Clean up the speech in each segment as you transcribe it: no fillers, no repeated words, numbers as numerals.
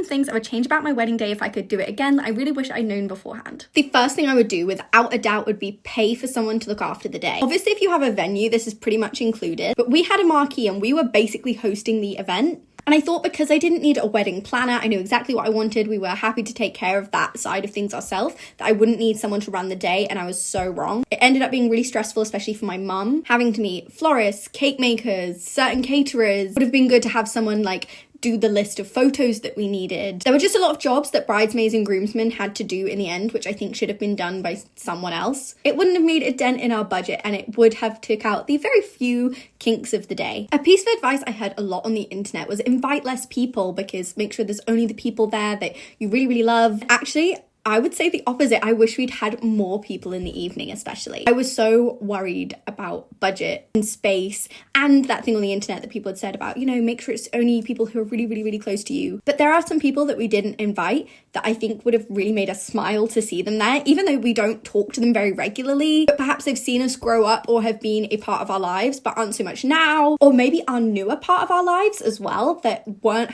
some things I would change about my wedding day if I could do it again. I really wish I'd known beforehand. The first thing I would do, without a doubt, would be pay for someone to look after the day. Obviously, if you have a venue, this is pretty much included, but we had a marquee and we were basically hosting the event. And I thought because I didn't need a wedding planner, I knew exactly what I wanted, we were happy to take care of that side of things ourselves, that I wouldn't need someone to run the day, and I was so wrong. It ended up being really stressful, especially for my mum, having to meet florists, cake makers, certain caterers. Would have been good to have someone like do the list of photos that we needed. There were just a lot of jobs that bridesmaids and groomsmen had to do in the end, which I think should have been done by someone else. It wouldn't have made a dent in our budget, and it would have took out the very few kinks of the day. A piece of advice I heard a lot on the internet was invite less people, because make sure there's only the people there that you really, really love. Actually, I would say the opposite. I wish we'd had more people in the evening, especially. I was so worried about budget and space and that thing on the internet that people had said about, you know, make sure it's only people who are really, really, really close to you. But there are some people that we didn't invite that I think would have really made us smile to see them there, even though we don't talk to them very regularly. But perhaps they've seen us grow up or have been a part of our lives, but aren't so much now. Or maybe are newer part of our lives as well, that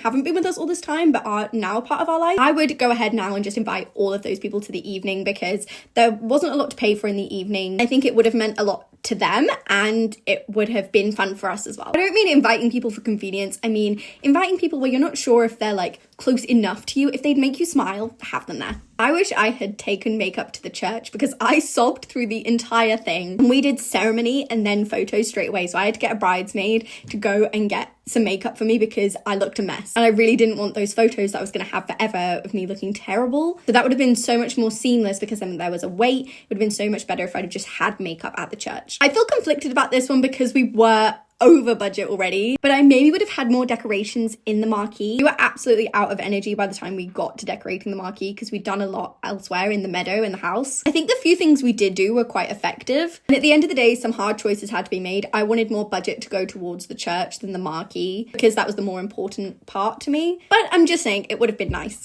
haven't been with us all this time, but are now a part of our life. I would go ahead now and just invite all of those people to the evening, because there wasn't a lot to pay for in the evening. I think it would have meant a lot to them, and it would have been fun for us as well. I don't mean inviting people for convenience. I mean inviting people where you're not sure if they're like close enough to you. If they'd make you smile, have them there. I wish I had taken makeup to the church, because I sobbed through the entire thing. And we did ceremony and then photos straight away. So I had to get a bridesmaid to go and get some makeup for me because I looked a mess. And I really didn't want those photos that I was going to have forever of me looking terrible. So that would have been so much more seamless, because then there was a wait. It would have been so much better if I'd have just had makeup at the church. I feel conflicted about this one because we were over budget already, but I maybe would have had more decorations in the marquee. We were absolutely out of energy by the time we got to decorating the marquee, because we'd done a lot elsewhere in the meadow in the house. I think the few things we did do were quite effective, and at the end of the day some hard choices had to be made. I wanted more budget to go towards the church than the marquee, because that was the more important part to me, but I'm just saying it would have been nice.